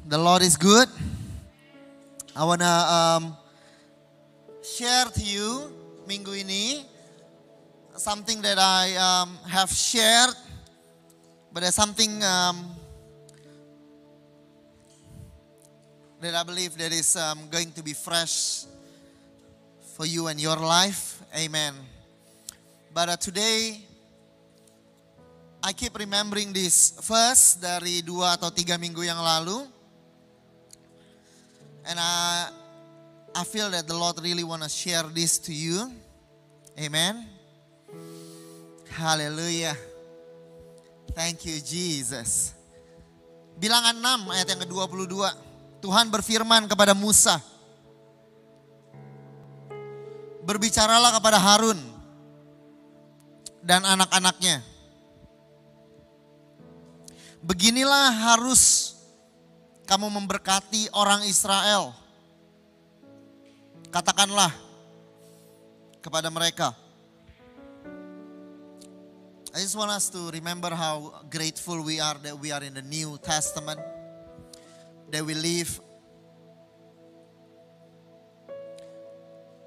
The Lord is good. I wanna share to you minggu ini something that I have shared, but there's something that I believe that is going to be fresh for you and your life. Amen. But today I keep remembering this verse dari 2 atau 3 minggu yang lalu. And I feel that the Lord really want to share this to you. Amen. Hallelujah. Thank you Jesus. Bilangan 6 ayat yang ke-22. Tuhan berfirman kepada Musa. Berbicaralah kepada Harun dan anak-anaknya. Beginilah harus kamu memberkati orang Israel. Katakanlah kepada mereka. I just want us to remember how grateful we are that we are in the New Testament. That we live.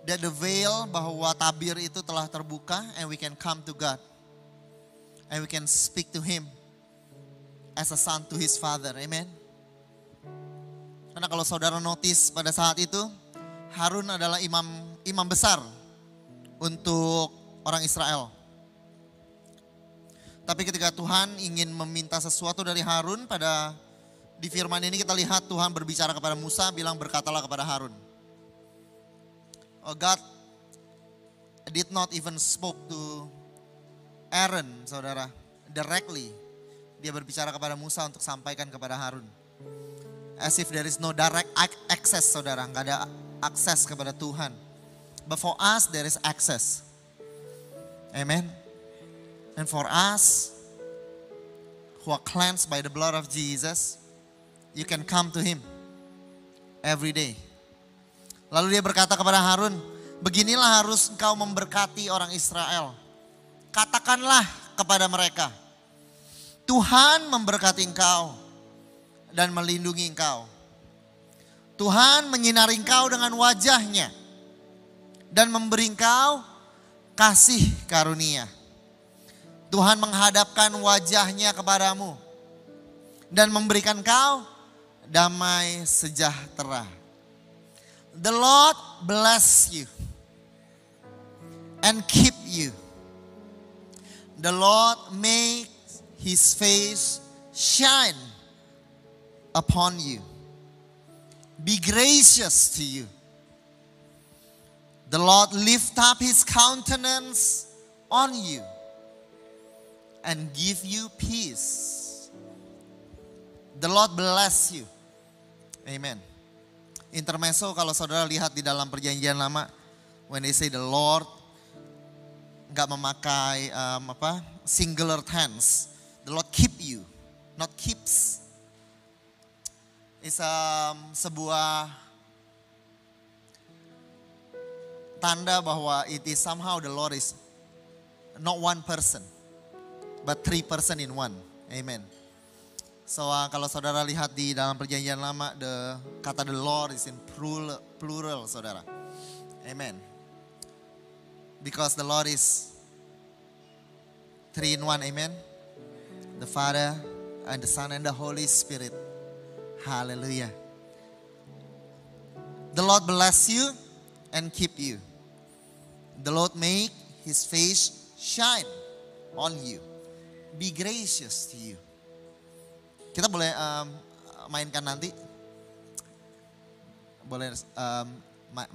That the veil bahwa tabir itu telah terbuka and we can come to God. And we can speak to Him as a son to his father. Amen. Karena kalau saudara notice pada saat itu Harun adalah imam besar untuk orang Israel. Tapi ketika Tuhan ingin meminta sesuatu dari Harun, di firman ini kita lihat Tuhan berbicara kepada Musa, bilang berkatalah kepada Harun. God did not even spoke to Aaron, saudara, directly. Dia berbicara kepada Musa untuk sampaikan kepada Harun. As if there is no direct access, saudara. Nggak ada akses kepada Tuhan. But for us there is access. Amen. And for us who are cleansed by the blood of Jesus, you can come to Him every day. Lalu dia berkata kepada Harun, beginilah harus engkau memberkati orang Israel. Katakanlah kepada mereka, Tuhan memberkati engkau dan melindungi engkau. Tuhan menyinari engkau dengan wajahnya dan memberi engkau kasih karunia. Tuhan menghadapkan wajahnya kepadamu dan memberikan engkau damai sejahtera. The Lord bless you and keep you. The Lord make His face shine upon you. Be gracious to you. The Lord lift up His countenance on you and give you peace. The Lord bless you. Amen. Intermezzo kalau saudara lihat di dalam perjanjian lama, when they say the Lord, nggak memakai singular tense. The Lord keep you, not keeps. It's sebuah tanda bahwa it is somehow the Lord is not one person, but 3 person in one. Amen. So kalau saudara lihat di dalam perjanjian lama, kata the Lord is in plural, saudara. Amen. Because the Lord is 3 in 1. Amen. The Father and the Son and the Holy Spirit. Hallelujah. The Lord bless you and keep you. The Lord make His face shine on you. Be gracious to you. Kita boleh mainkan nanti. Boleh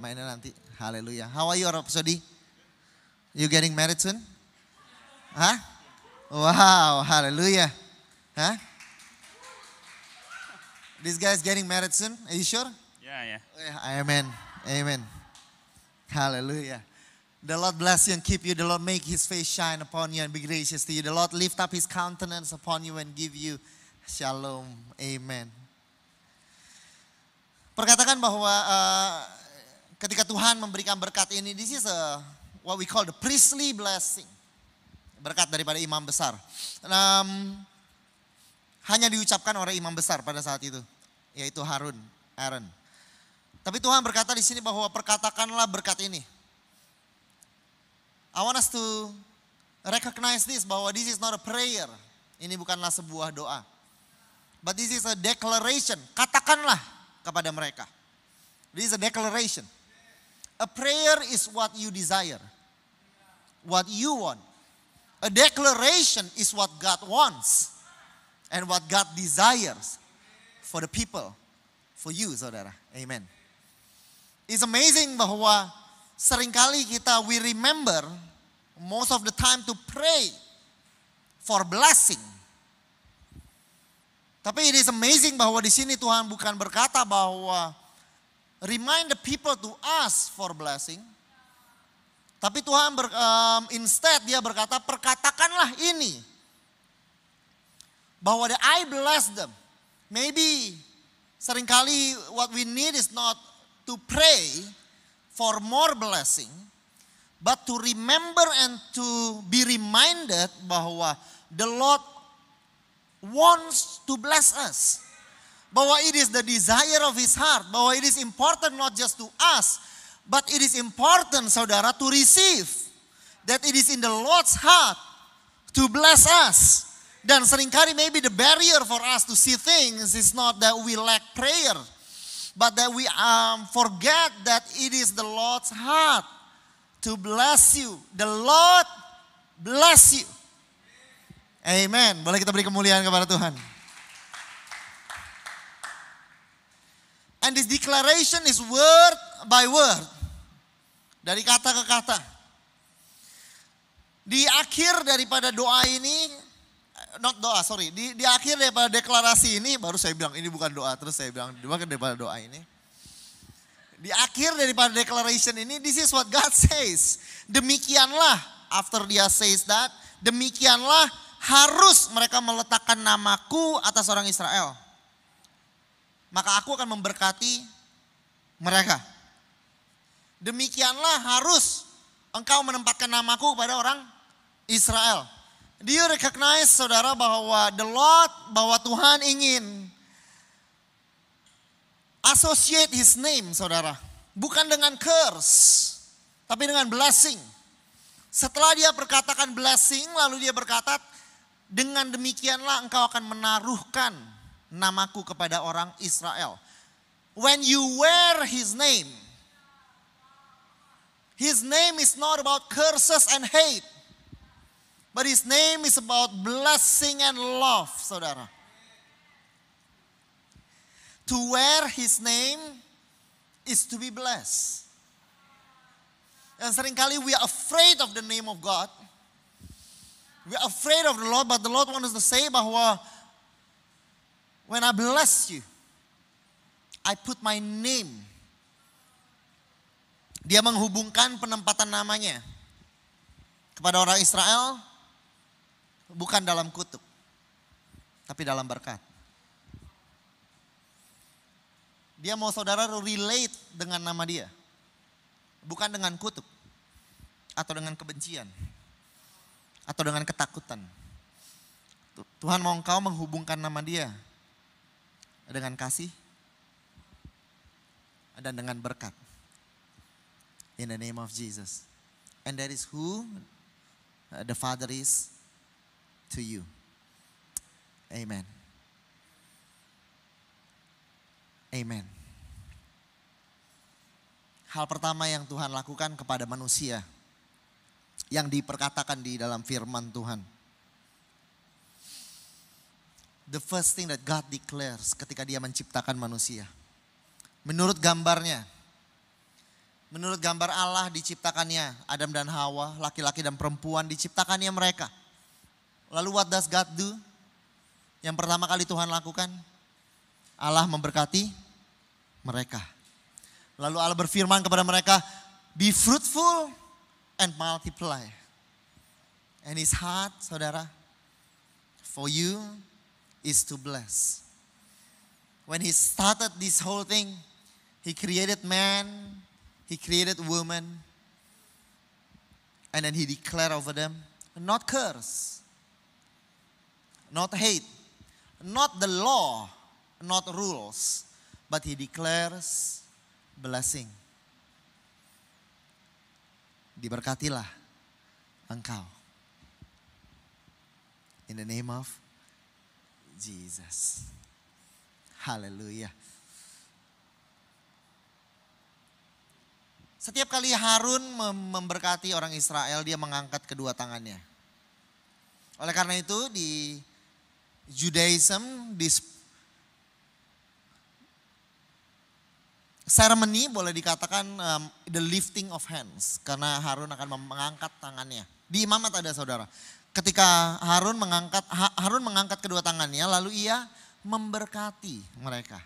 mainnya nanti. Hallelujah. How are you, Rhapsody? You getting married soon? Hah? Wow, hallelujah. Huh? This guy's getting married soon. Are you sure? Yeah. Amen. Amen. Hallelujah. The Lord bless you and keep you. The Lord make His face shine upon you and be gracious to you. The Lord lift up His countenance upon you and give you shalom. Amen. Perkatakan bahwa ketika Tuhan memberikan berkat ini, this is what we call the priestly blessing. Berkat daripada imam besar. Hanya diucapkan oleh imam besar pada saat itu. yaitu Aaron. Tapi Tuhan berkata di sini bahwa perkatakanlah berkat ini. I want us to recognize this, bahwa this is not a prayer. Ini bukanlah sebuah doa. But this is a declaration. Katakanlah kepada mereka. This is a declaration. A prayer is what you desire. What you want. A declaration is what God wants. And what God desires for the people. For you, saudara. Amen. It's amazing bahwa seringkali we remember most of the time to pray for blessing. Tapi it is amazing bahwa di sini Tuhan bukan berkata bahwa remind the people to ask for blessing. Tapi Tuhan instead dia berkata perkatakanlah ini. Bahwa I bless them. Maybe seringkali what we need is not to pray for more blessing. But to remember and to be reminded bahwa the Lord wants to bless us. Bahwa it is the desire of His heart. Bahwa it is important not just to ask, but it is important, saudara, to receive. That it is in the Lord's heart to bless us. Dan seringkali maybe the barrier for us to see things is not that we lack prayer. But that we forget that it is the Lord's heart to bless you. The Lord bless you. Amen. Boleh kita beri kemuliaan kepada Tuhan. And this declaration is word by word. Dari kata ke kata. Di akhir daripada doa ini, di akhir daripada deklarasi ini, baru saya bilang ini bukan doa, terus saya bilang bukan daripada doa ini. Di akhir daripada declaration ini, this is what God says. Demikianlah, after dia says that, demikianlah harus mereka meletakkan namaku atas orang Israel. Maka aku akan memberkati mereka. Demikianlah harus engkau menempatkan namaku kepada orang Israel. Do you recognize, saudara, bahwa bahwa Tuhan ingin associate His name, saudara. Bukan dengan curse, tapi dengan blessing. Setelah dia berkatakan blessing, lalu dia berkata, dengan demikianlah engkau akan menaruhkan namaku kepada orang Israel. When you wear His name is not about curses and hate. But His name is about blessing and love, saudara. To wear His name is to be blessed. Dan seringkali we are afraid of the name of God. We are afraid of the Lord, but the Lord wants us to say bahwa when I bless you, I put my name. Dia menghubungkan penempatan namanya kepada orang Israel bukan dalam kutuk, tapi dalam berkat. Dia mau saudara relate dengan nama dia. Bukan dengan kutuk. Atau dengan kebencian. Atau dengan ketakutan. Tuhan mau engkau menghubungkan nama dia. Dengan kasih. Dan dengan berkat. In the name of Jesus. And that is who the Father is to you. Amen. Amen. Hal pertama yang Tuhan lakukan kepada manusia yang diperkatakan di dalam firman Tuhan. The first thing that God declares ketika dia menciptakan manusia. Menurut gambarnya. Menurut gambar Allah diciptakannya Adam dan Hawa, laki-laki dan perempuan diciptakannya mereka. Lalu what does God do? Yang pertama kali Tuhan lakukan, Allah memberkati mereka. Lalu Allah berfirman kepada mereka, be fruitful and multiply. And His heart, saudara, for you is to bless. When He started this whole thing, He created man, He created woman, and then He declared over them, not curse, not hate, not the law, not rules, but he declares blessing. Diberkatilah engkau. In the name of Jesus. Haleluya. Setiap kali Harun memberkati orang Israel, dia mengangkat kedua tangannya. Oleh karena itu di Judaism, di ceremony boleh dikatakan the lifting of hands. Karena Harun akan mengangkat tangannya. Di imamat ada saudara. Ketika Harun mengangkat kedua tangannya, lalu ia memberkati mereka.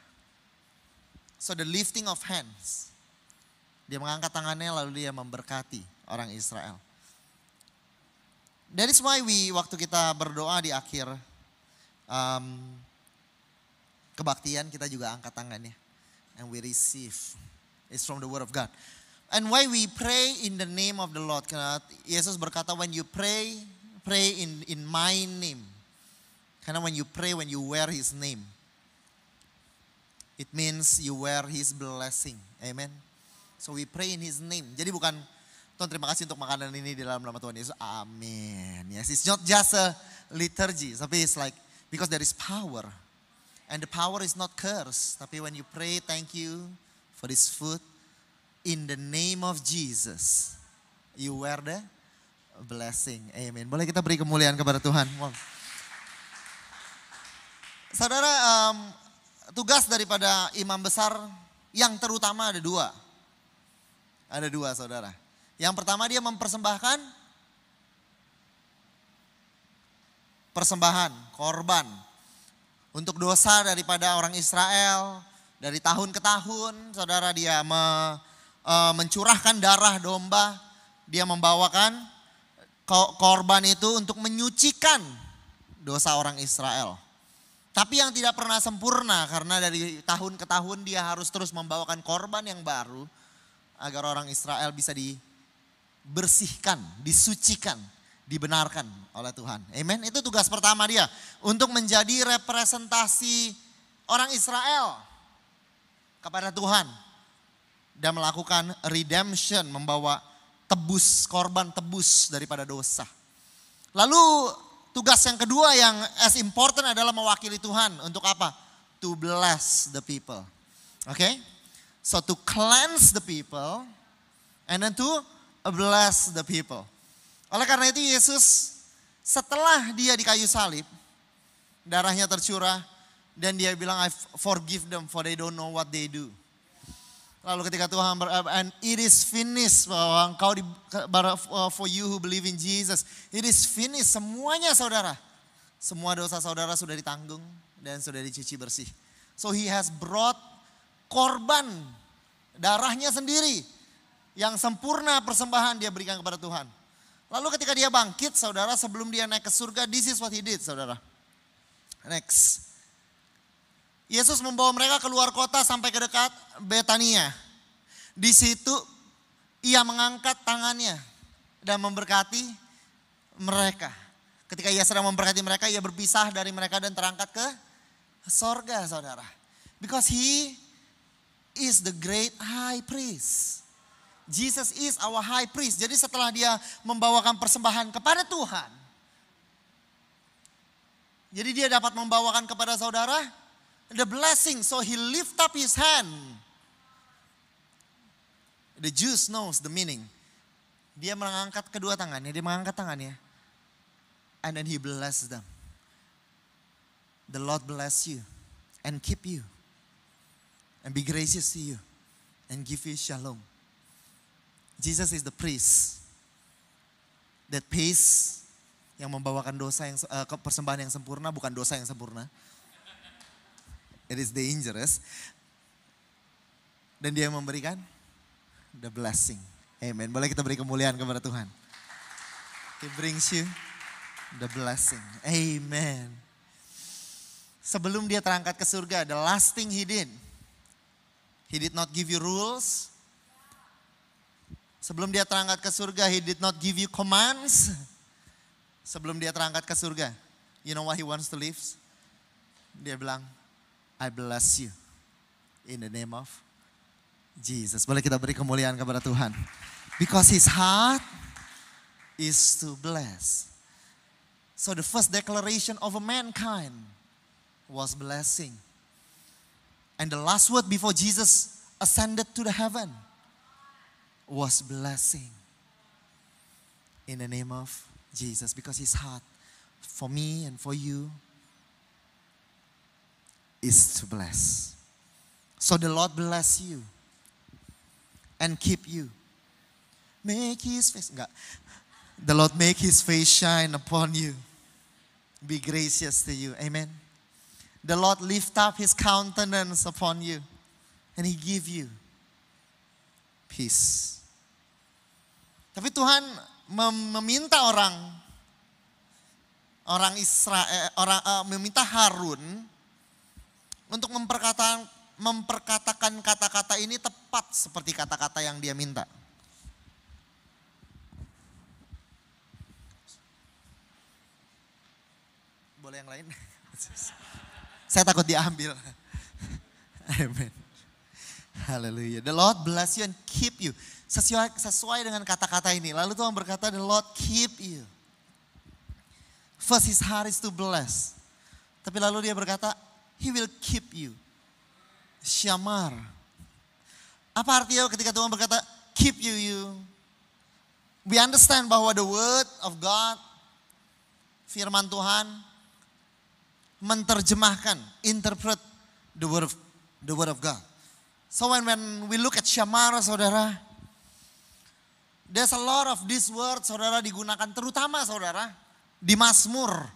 So the lifting of hands. Dia mengangkat tangannya lalu dia memberkati orang Israel. That is why waktu kita berdoa di akhir kebaktian, kita juga angkat tangannya. And we receive. It's from the word of God. And why we pray in the name of the Lord. Karena Yesus berkata, when you pray in my name. Karena when you pray, when you wear his name. It means you wear his blessing. Amen. So we pray in his name. Jadi bukan, Tuhan terima kasih untuk makanan ini di dalam nama Tuhan Yesus. Amin. Yes, it's not just a liturgy. Tapi it's like, because there is power. And the power is not curse. Tapi when you pray, thank you for this food. In the name of Jesus. You wear the blessing. Amen. Boleh kita beri kemuliaan kepada Tuhan. Saudara, tugas daripada imam besar yang terutama ada dua. Ada dua saudara. Yang pertama dia mempersembahkan korban untuk dosa daripada orang Israel. Dari tahun ke tahun saudara dia mencurahkan darah domba. Dia membawakan korban itu untuk menyucikan dosa orang Israel. Tapi yang tidak pernah sempurna karena dari tahun ke tahun dia harus terus membawakan korban yang baru. Agar orang Israel bisa dibersihkan, disucikan, dibenarkan oleh Tuhan. Amen. Itu tugas pertama dia. Untuk menjadi representasi orang Israel kepada Tuhan. Dan melakukan redemption, membawa korban tebus daripada dosa. Lalu tugas yang kedua yang as important adalah mewakili Tuhan. Untuk apa? To bless the people. Oke? So to cleanse the people and then to bless the people. Oleh karena itu Yesus setelah dia di kayu salib, darahnya tercurah dan dia bilang I forgive them for they don't know what they do. Lalu ketika Tuhan and it is finished, bahwa engkau for you who believe in Jesus, it is finished semuanya saudara. Semua dosa saudara sudah ditanggung dan sudah dicuci bersih. So he has brought korban darahnya sendiri yang sempurna persembahan dia berikan kepada Tuhan. Lalu ketika dia bangkit saudara, sebelum dia naik ke surga, this is what he did saudara. Next. Yesus membawa mereka keluar kota sampai ke dekat Betania. Di situ ia mengangkat tangannya dan memberkati mereka. Ketika ia sedang memberkati mereka, ia berpisah dari mereka dan terangkat ke sorga saudara. Because he is the great high priest. Jesus is our high priest. Jadi setelah dia membawakan persembahan kepada Tuhan. Jadi dia dapat membawakan kepada saudara the blessing. So he lift up his hand. The Jews knows the meaning. Dia mengangkat kedua tangannya. Dia mengangkat tangannya. And then he bless them. The Lord bless you and keep you. And be gracious to you. And give you shalom. Jesus is the priest. That pays. Yang membawakan dosa yang persembahan yang sempurna. Bukan dosa yang sempurna. It is dangerous. Dan dia memberikan the blessing. Amen. Boleh kita beri kemuliaan kepada Tuhan. He brings you the blessing. Amen. Sebelum dia terangkat ke surga, the last thing he did not give you rules. Sebelum dia terangkat ke surga, he did not give you commands. Sebelum dia terangkat ke surga, you know what he wants to live? Dia bilang, I bless you. In the name of Jesus. Boleh kita beri kemuliaan kepada Tuhan. Because his heart is to bless. So the first declaration of a mankind was blessing. And the last word before Jesus ascended to the heaven was blessing. In the name of Jesus. Because his heart for me and for you is to bless. So the Lord bless you and keep you. Make his face, enggak. The Lord make his face shine upon you. Be gracious to you. Amen. The Lord lift up his countenance upon you. And he give you peace. Tapi Tuhan meminta orang Israel, meminta Harun untuk memperkatakan kata-kata ini tepat seperti kata-kata yang dia minta. Boleh yang lain? Saya takut diambil. Amen. Hallelujah. The Lord bless you and keep you. Sesuai dengan kata-kata ini. Lalu Tuhan berkata, the Lord keep you. First his heart is to bless. Tapi lalu dia berkata, he will keep you. Syamar. Apa artinya ketika Tuhan berkata, keep you? We understand bahwa the word of God, firman Tuhan, menerjemahkan, interpret the word of God. So when we look at Syamar, saudara, there's a lot of this word, saudara, digunakan terutama, saudara, di Mazmur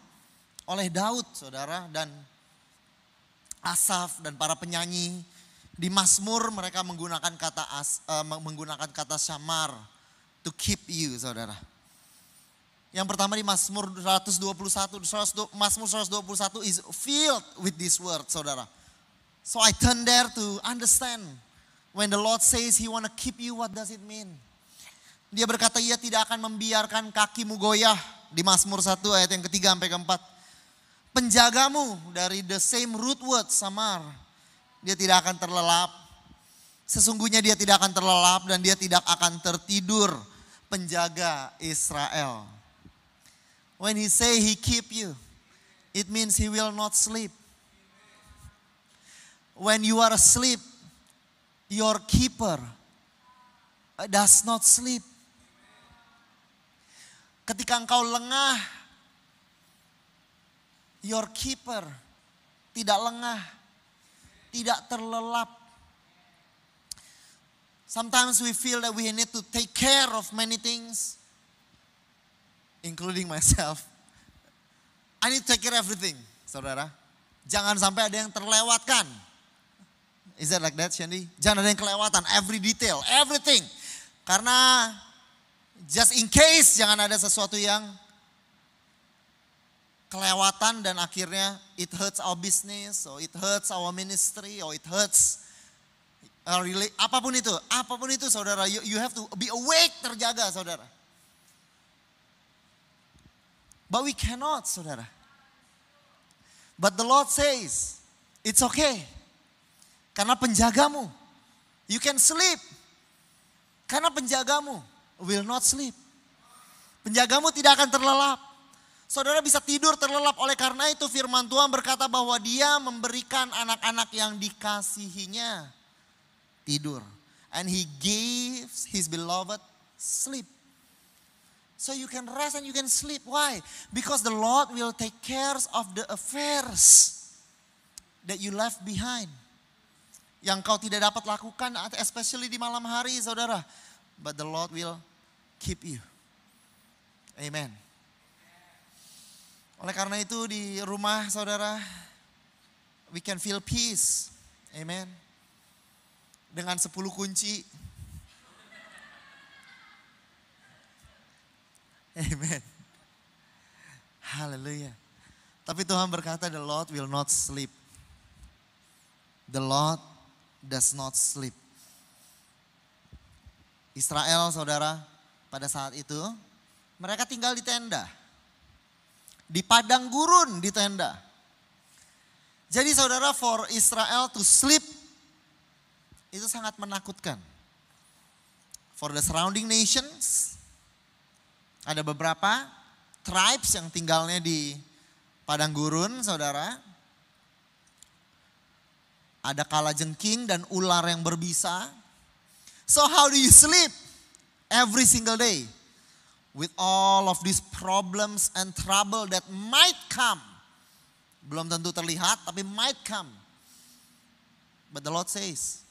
oleh Daud, saudara, dan Asaf dan para penyanyi. Di Mazmur mereka menggunakan kata Syamar, to keep you, saudara. Yang pertama di Mazmur 121 is filled with this word, saudara. So I turn there to understand when the Lord says he want to keep you, what does it mean? Dia berkata ia tidak akan membiarkan kakimu goyah di Mazmur 1 ayat yang ketiga sampai keempat. Penjagamu dari the same root word samar. Dia tidak akan terlelap. Sesungguhnya dia tidak akan terlelap dan dia tidak akan tertidur. Penjaga Israel. When he say he keep you, it means he will not sleep. When you are asleep, your keeper does not sleep. Ketika engkau lengah, your keeper tidak lengah, tidak terlelap. Sometimes we feel that we need to take care of many things, including myself. I need to take care of everything, saudara. Jangan sampai ada yang terlewatkan. Is that like that, Shandy? Jangan ada yang kelewatan, every detail, everything. Karena just in case jangan ada sesuatu yang kelewatan dan akhirnya it hurts our business, or it hurts our ministry, or it hurts apapun itu saudara, you have to be awake, terjaga, saudara. But we cannot, saudara. But the Lord says, it's okay. Karena penjagamu, you can sleep. Karena penjagamu will not sleep. Penjagamu tidak akan terlelap. Saudara bisa tidur terlelap, oleh karena itu firman Tuhan berkata bahwa dia memberikan anak-anak yang dikasihinya tidur. And he gives his beloved sleep. So you can rest and you can sleep. Why? Because the Lord will take care of the affairs that you left behind. Yang kau tidak dapat lakukan, especially di malam hari, saudara. But the Lord will keep you. Amen. Oleh karena itu di rumah, saudara, we can feel peace. Amen. Dengan 10 kunci. Amen. Hallelujah. Tapi Tuhan berkata, the Lord will not sleep. The Lord does not sleep. Israel, saudara, pada saat itu mereka tinggal di tenda. Di padang gurun di tenda. Jadi saudara, for Israel to sleep itu sangat menakutkan. For the surrounding nations, ada beberapa tribes yang tinggalnya di padang gurun, saudara. Ada kalajengking dan ular yang berbisa. So how do you sleep every single day with all of these problems and trouble that might come? Belum tentu terlihat, tapi might come. But the Lord says,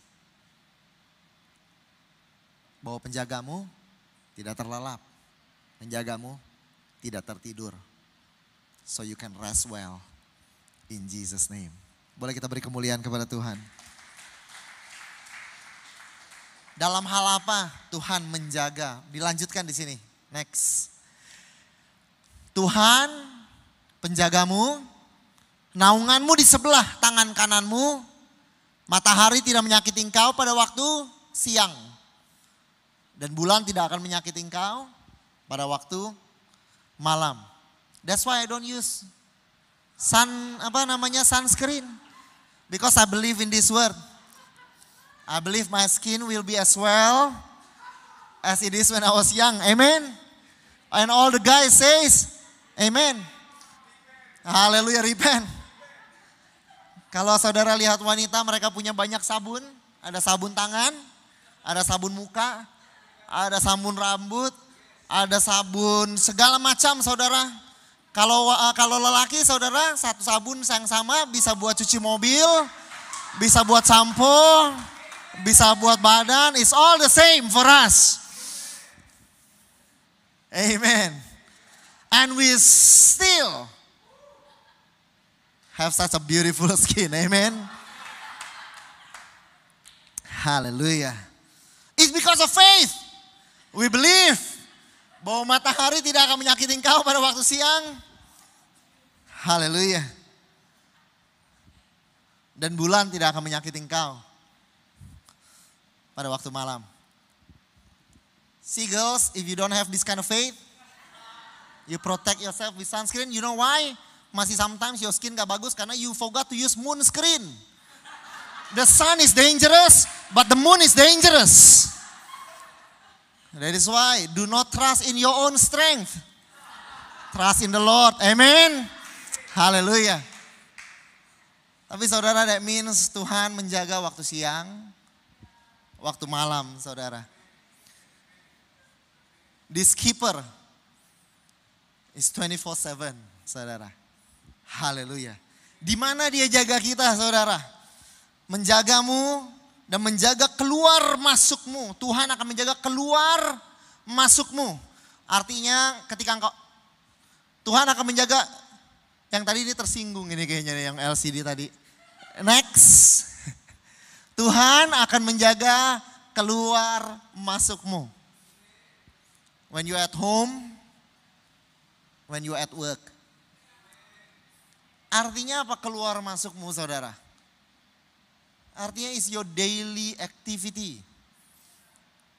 bahwa penjagamu tidak terlelap, penjagamu tidak tertidur. So you can rest well in Jesus' name. Boleh kita beri kemuliaan kepada Tuhan. Dalam hal apa Tuhan menjaga? Dilanjutkan di sini. Next. Tuhan penjagamu, naunganmu di sebelah tangan kananmu, matahari tidak menyakiti engkau pada waktu siang. Dan bulan tidak akan menyakiti engkau pada waktu malam. That's why I don't use sunscreen. Because I believe in this word. I believe my skin will be as well as it is when I was young. Amen. And all the guys says, amen. Haleluya, repent. Kalau saudara lihat wanita, mereka punya banyak sabun. Ada sabun tangan, ada sabun muka, ada sabun rambut, ada sabun segala macam, saudara. Kalau lelaki, saudara, satu sabun yang sama bisa buat cuci mobil, bisa buat sampo, bisa buat badan. It's all the same for us. Amen. And we still have such a beautiful skin. Amen. Hallelujah. It's because of faith. We believe bahwa matahari tidak akan menyakiti engkau pada waktu siang. Haleluya. Dan bulan tidak akan menyakiti engkau pada waktu malam. See girls, if you don't have this kind of faith, you protect yourself with sunscreen. You know why? Masih sometimes your skin gak bagus karena you forgot to use moon screen. The sun is dangerous, but the moon is dangerous. That is why do not trust in your own strength. Trust in the Lord. Amen. Hallelujah. Tapi saudara, that means Tuhan menjaga waktu siang, waktu malam, saudara. This keeper is 24/7, saudara. Haleluya. Di mana dia jaga kita, saudara? Menjagamu dan menjaga keluar masukmu. Tuhan akan menjaga keluar masukmu. Artinya ketika engkau, Tuhan akan menjaga, yang tadi ini tersinggung ini kayaknya yang LCD tadi. Next. Tuhan akan menjaga keluar masukmu. When you at home, when you at work. Artinya apa keluar masukmu, saudara? Artinya is your daily activity.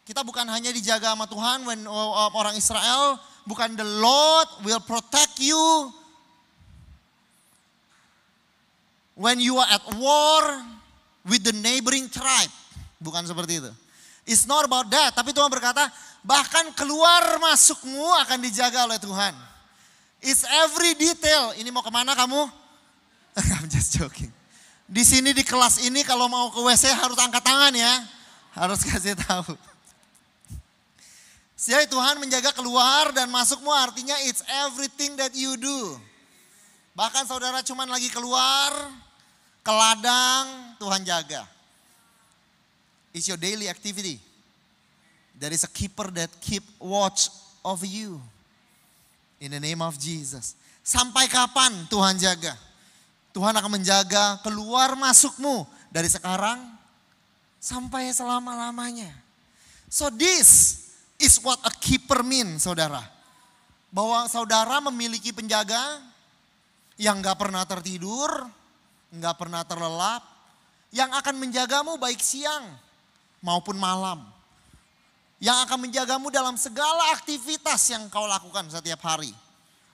Kita bukan hanya dijaga sama Tuhan when orang Israel, bukan the Lord will protect you when you are at war with the neighboring tribe. Bukan seperti itu. It's not about that. Tapi Tuhan berkata, bahkan keluar masukmu akan dijaga oleh Tuhan. It's every detail. Ini mau kemana kamu? I'm just joking. Di sini di kelas ini kalau mau ke WC harus angkat tangan ya. Harus kasih tahu. Jadi Tuhan menjaga keluar dan masukmu, artinya it's everything that you do. Bahkan saudara cuman lagi keluar ke ladang, Tuhan jaga. It's your daily activity. There is a keeper that keep watch of you. In the name of Jesus. Sampai kapan Tuhan jaga? Tuhan akan menjaga keluar masukmu dari sekarang sampai selama-lamanya. So this is what a keeper mean, saudara. Bahwa saudara memiliki penjaga yang gak pernah tertidur, gak pernah terlelap, yang akan menjagamu baik siang maupun malam. Yang akan menjagamu dalam segala aktivitas yang kau lakukan setiap hari.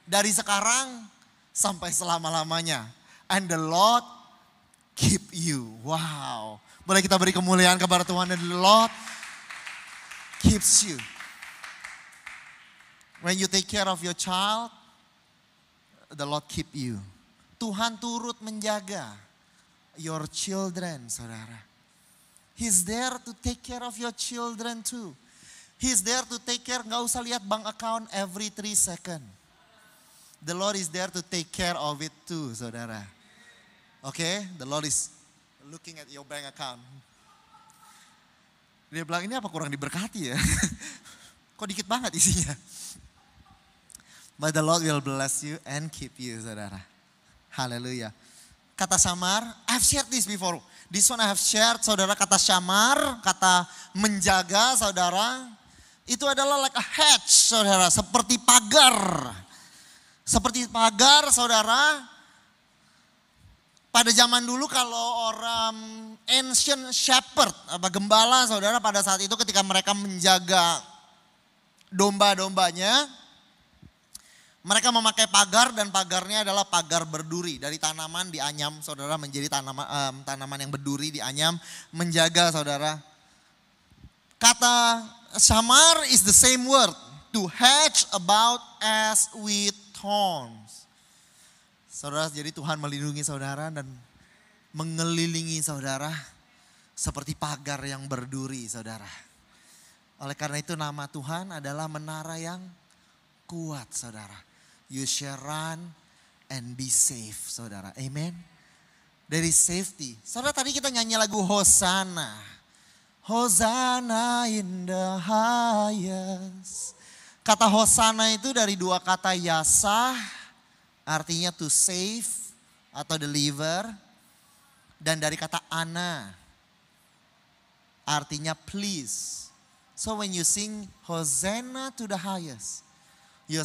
Dari sekarang sampai selama-lamanya. And the Lord keep you. Wow. Boleh kita beri kemuliaan kepada Tuhan, dan the Lord keeps you. When you take care of your child, the Lord keep you. Tuhan turut menjaga your children, saudara. He's there to take care of your children too. He's there to take care, gak usah lihat bank account every 3 seconds. The Lord is there to take care of it too, saudara. Okay, the Lord is looking at your bank account. Dia bilang, ini apa kurang diberkati ya? Kok dikit banget isinya? But the Lord will bless you and keep you, saudara. Haleluya. Kata samar, I've shared this before. This one I have shared, saudara, kata syamar, kata menjaga, saudara. Itu adalah like a hedge, saudara, seperti pagar. Seperti pagar, saudara. Pada zaman dulu kalau orang ancient shepherd, apa gembala, saudara, pada saat itu ketika mereka menjaga domba-dombanya, mereka memakai pagar, dan pagarnya adalah pagar berduri. Dari tanaman dianyam, saudara, menjadi tanaman yang berduri dianyam, menjaga, saudara. Kata samar is the same word, to hedge about as with thorns. Saudara, jadi Tuhan melindungi saudara dan mengelilingi saudara seperti pagar yang berduri, saudara. Oleh karena itu nama Tuhan adalah menara yang kuat, saudara. You shall run and be safe, saudara. Amen. There is safety. Saudara, tadi kita nyanyi lagu Hosana. Hosana in the highest. Kata Hosana itu dari 2 kata yasah, artinya to save atau deliver. Dan dari kata ana, artinya please. So when you sing Hosanna to the highest, you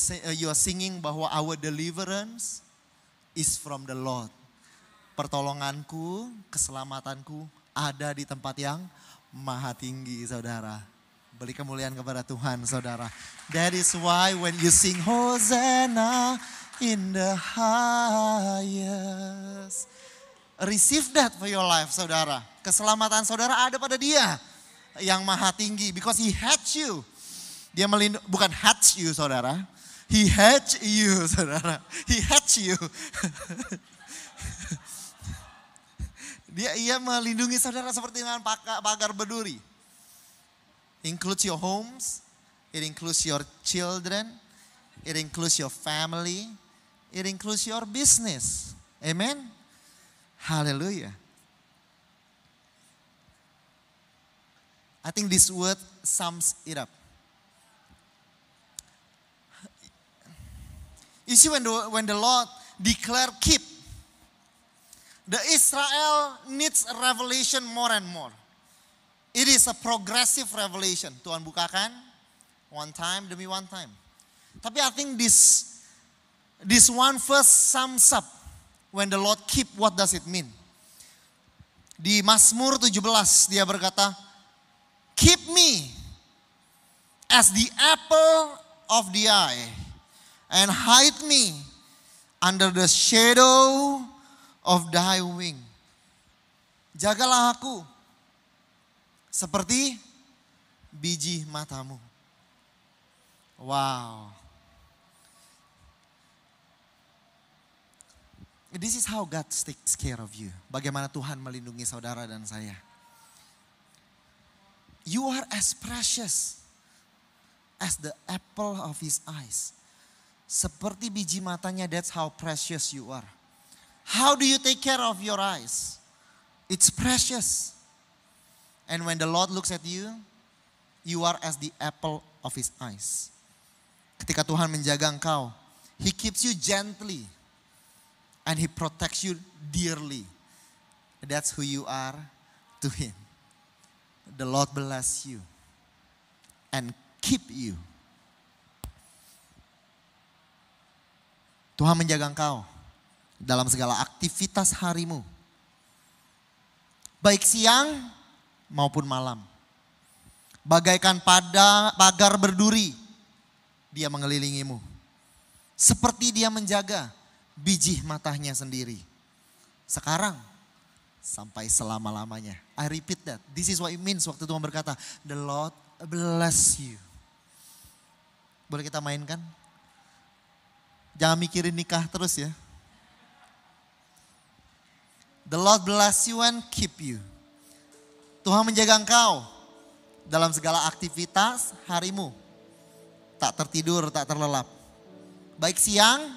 are singing bahwa our deliverance is from the Lord. Pertolonganku, keselamatanku ada di tempat yang maha tinggi, saudara. Beri kemuliaan kepada Tuhan, saudara. That is why when you sing Hosanna in the highest, receive that for your life, saudara. Keselamatan saudara ada pada Dia yang maha tinggi, because He hedge you. Dia melindungi, bukan hedge you, saudara. He hedge you, saudara. He hedge you. Ia melindungi saudara seperti dengan pagar berduri. Includes your homes, it includes your children, it includes your family, it includes your business. Amen. Hallelujah. I think this word sums it up. You see, when the Lord declare keep, the Israel needs a revelation more and more. It is a progressive revelation. Tuhan bukakan one time demi one time. Tapi I think this one verse sums up when the Lord keep, what does it mean? Di Mazmur 17 dia berkata, keep me as the apple of the eye and hide me under the shadow of thy wing. Jagalah aku seperti biji matamu. Wow. This is how God takes care of you. Bagaimana Tuhan melindungi saudara dan saya. You are as precious as the apple of His eyes. Seperti biji matanya, that's how precious you are. How do you take care of your eyes? It's precious. And when the Lord looks at you, you are as the apple of His eyes. Ketika Tuhan menjaga engkau, He keeps you gently. And He protects you dearly. That's who you are to Him. The Lord bless you and keep you. Tuhan menjaga engkau dalam segala aktivitas harimu. Baik siang maupun malam. Bagaikan pagar berduri, Dia mengelilingimu. Seperti Dia menjaga biji matanya sendiri. Sekarang sampai selama-lamanya. I repeat that. This is what it means waktu Tuhan berkata, the Lord bless you. Boleh kita mainkan? Jangan mikirin nikah terus ya. The Lord bless you and keep you. Tuhan menjaga engkau dalam segala aktivitas harimu. Tak tertidur, tak terlelap. Baik siang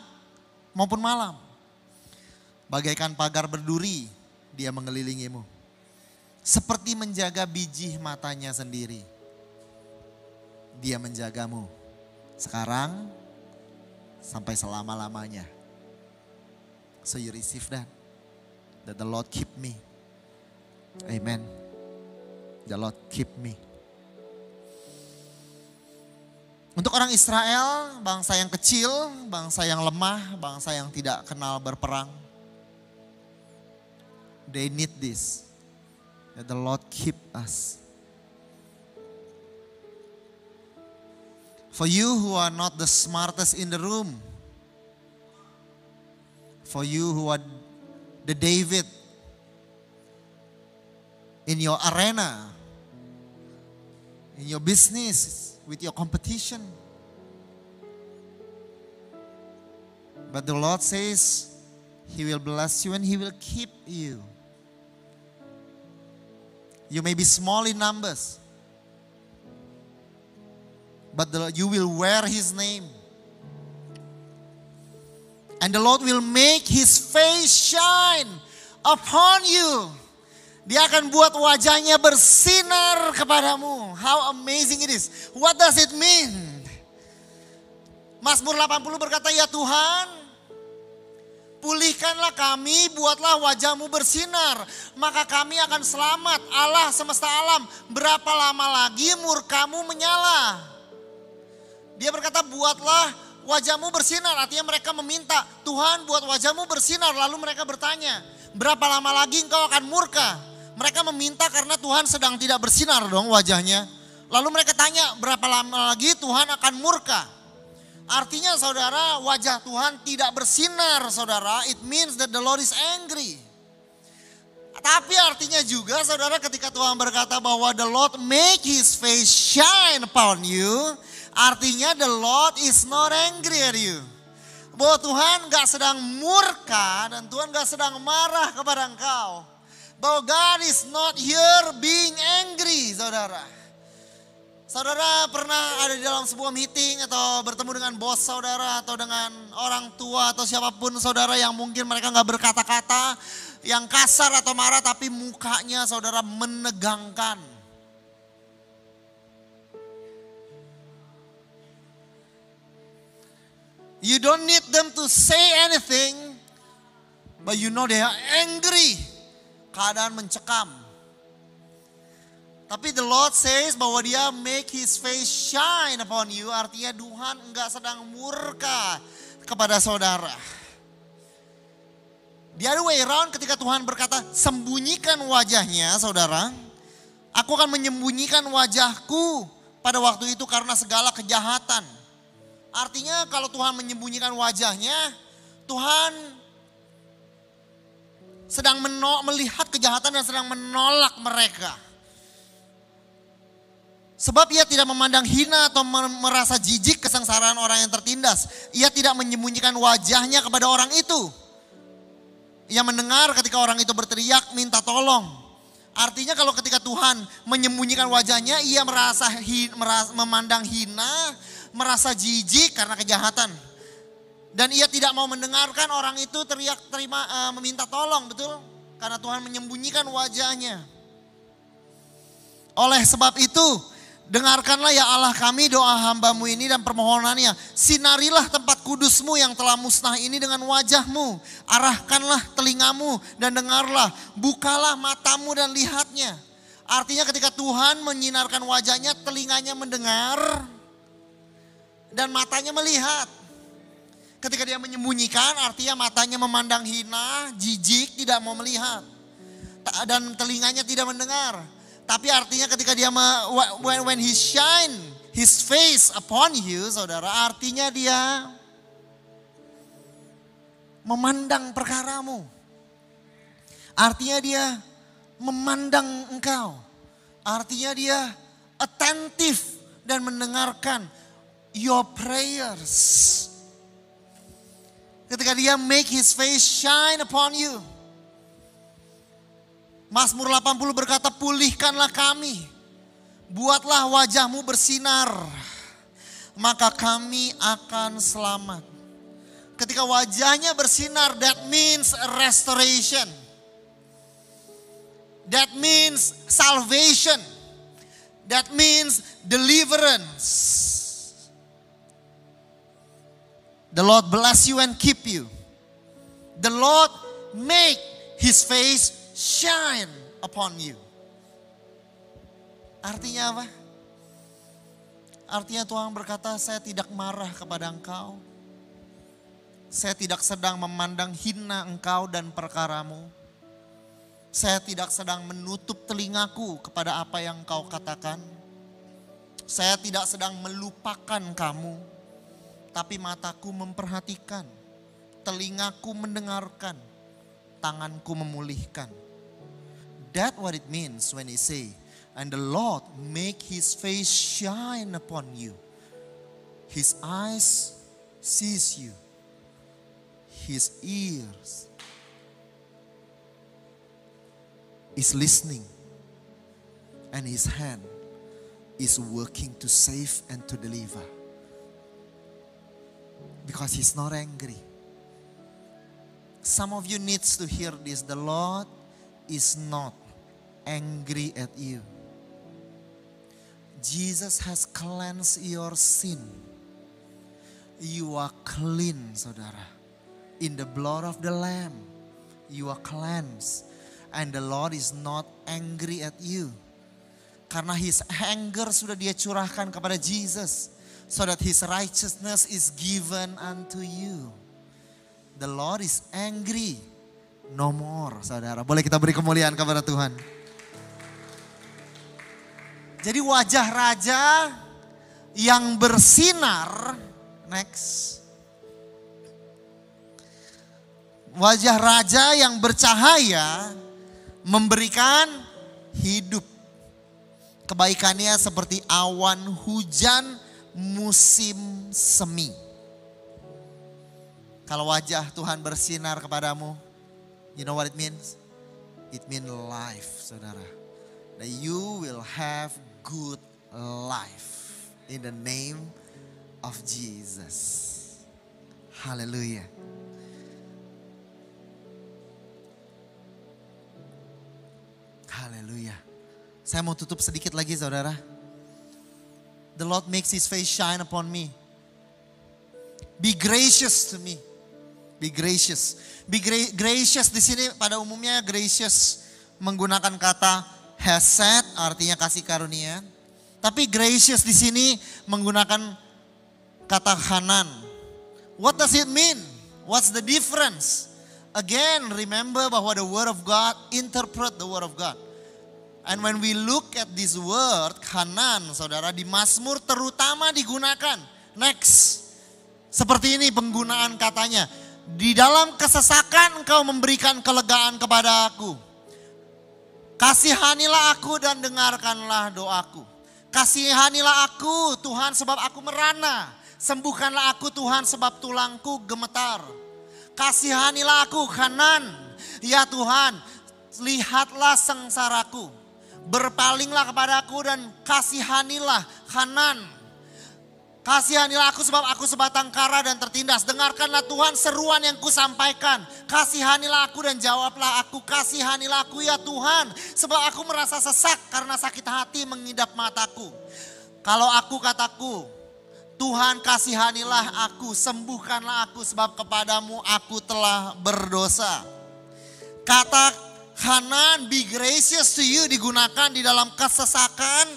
maupun malam. Bagaikan pagar berduri, dia mengelilingimu. Seperti menjaga biji matanya sendiri. Dia menjagamu. Sekarang sampai selama-lamanya. So you receive that. That the Lord keep me. Amen. The Lord keep me. Untuk orang Israel, bangsa yang kecil, bangsa yang lemah, bangsa yang tidak kenal berperang. They need this. That the Lord keep us. For you who are not the smartest in the room. For you who are the David in your arena, in your business, with your competition. But the Lord says, He will bless you and He will keep you. You may be small in numbers, but you will wear His name. And the Lord will make His face shine upon you. Dia akan buat wajahnya bersinar kepadamu. How amazing it is. What does it mean? Mazmur 80 berkata, ya Tuhan, pulihkanlah kami, buatlah wajahmu bersinar, maka kami akan selamat. Allah semesta alam, berapa lama lagi murkamu menyala? Dia berkata, buatlah wajahmu bersinar. Artinya mereka meminta, Tuhan buat wajahmu bersinar. Lalu mereka bertanya, berapa lama lagi engkau akan murka? Mereka meminta karena Tuhan sedang tidak bersinar dong wajahnya. Lalu mereka tanya, berapa lama lagi Tuhan akan murka? Artinya saudara, wajah Tuhan tidak bersinar saudara. It means that the Lord is angry. Tapi artinya juga saudara, ketika Tuhan berkata bahwa the Lord make His face shine upon you, artinya the Lord is not angry at you. Bahwa Tuhan gak sedang murka dan Tuhan gak sedang marah kepada engkau. Bahwa God is not here being angry, saudara. Saudara pernah ada di dalam sebuah meeting atau bertemu dengan bos saudara atau dengan orang tua atau siapapun saudara yang mungkin mereka gak berkata-kata, yang kasar atau marah tapi mukanya saudara menegangkan. You don't need them to say anything, but you know they are angry. Keadaan mencekam. Tapi the Lord says bahwa Dia make His face shine upon you. Artinya Tuhan enggak sedang murka kepada saudara. The other way around, ketika Tuhan berkata sembunyikan wajahnya saudara. Aku akan menyembunyikan wajahku pada waktu itu karena segala kejahatan. Artinya kalau Tuhan menyembunyikan wajahnya, Tuhan sedang melihat kejahatan dan sedang menolak mereka. Sebab Ia tidak memandang hina atau merasa jijik kesengsaraan orang yang tertindas. Ia tidak menyembunyikan wajahnya kepada orang itu. Ia mendengar ketika orang itu berteriak minta tolong. Artinya kalau ketika Tuhan menyembunyikan wajahnya, Ia merasa memandang hina, merasa jijik karena kejahatan. Dan Ia tidak mau mendengarkan orang itu teriak meminta tolong, betul? Karena Tuhan menyembunyikan wajahnya. Oleh sebab itu, dengarkanlah ya Allah kami doa hamba-Mu ini dan permohonannya. Sinarilah tempat kudus-Mu yang telah musnah ini dengan wajah-Mu. Arahkanlah telingamu dan dengarlah. Bukalah matamu dan lihatnya. Artinya ketika Tuhan menyinarkan wajahnya, telinganya mendengar dan matanya melihat. Ketika Dia menyembunyikan, artinya matanya memandang hina, jijik, tidak mau melihat. Dan telinganya tidak mendengar. Tapi artinya ketika Dia, when He shine His face upon you, saudara, artinya Dia memandang perkaramu. Artinya dia memandang engkau. Artinya dia attentive dan mendengarkan your prayers. Ketika dia make his face shine upon you. Mazmur 80 berkata, pulihkanlah kami, buatlah wajahmu bersinar, maka kami akan selamat. Ketika wajahnya bersinar, that means restoration. That means salvation. That means deliverance. The Lord bless you and keep you. The Lord make his face shine upon you. Artinya apa? Artinya Tuhan berkata, saya tidak marah kepada engkau. Saya tidak sedang memandang hina engkau dan perkaramu. Saya tidak sedang menutup telingaku kepada apa yang engkau katakan. Saya tidak sedang melupakan kamu. Tapi mataku memperhatikan, telingaku mendengarkan, tanganku memulihkan. That's what it means when he say, and the Lord make his face shine upon you. His eyes sees you. His ears is listening. And his hand is working to save and to deliver. Because he's not angry. Some of you needs to hear this. The Lord is not angry at you. Jesus has cleansed your sin. You are clean, saudara. In the blood of the Lamb, you are cleansed. And the Lord is not angry at you. Karena his anger sudah dia curahkan kepada Jesus. So that his righteousness is given unto you. The Lord is angry no more, saudara. Boleh kita beri kemuliaan kepada Tuhan. Jadi wajah raja yang bersinar, next. Wajah raja yang bercahaya memberikan hidup. Kebaikannya seperti awan hujan musim semi. Kalau wajah Tuhan bersinar kepadamu, you know what it means? It means life, saudara. That you will have good life in the name of Jesus. Haleluya. Haleluya. Saya mau tutup sedikit lagi, saudara. The Lord makes his face shine upon me. Be gracious to me. Be gracious. Be gracious di sini pada umumnya gracious menggunakan kata hesed, artinya kasih karunia. Tapi gracious di sini menggunakan kata hanan. What does it mean? What's the difference? Again, remember bahwa the word of God, interpret the word of God. And when we look at this word, hanan, saudara, di Mazmur terutama digunakan. Next. Seperti ini penggunaan katanya. Di dalam kesesakan engkau memberikan kelegaan kepada aku. Kasihanilah aku dan dengarkanlah doaku. Kasihanilah aku Tuhan sebab aku merana. Sembuhkanlah aku Tuhan sebab tulangku gemetar. Kasihanilah aku Hanan. Ya Tuhan, lihatlah sengsaraku. Berpalinglah kepadaku dan kasihanilah Hanan. Kasihanilah aku sebab aku sebatang kara dan tertindas. Dengarkanlah Tuhan seruan yang kusampaikan. Kasihanilah aku dan jawablah aku. Kasihanilah aku ya Tuhan. Sebab aku merasa sesak karena sakit hati mengidap mataku. Kalau aku kataku, Tuhan kasihanilah aku, sembuhkanlah aku sebab kepadamu aku telah berdosa. Kata Hanan, be gracious to you digunakan di dalam kesesakan,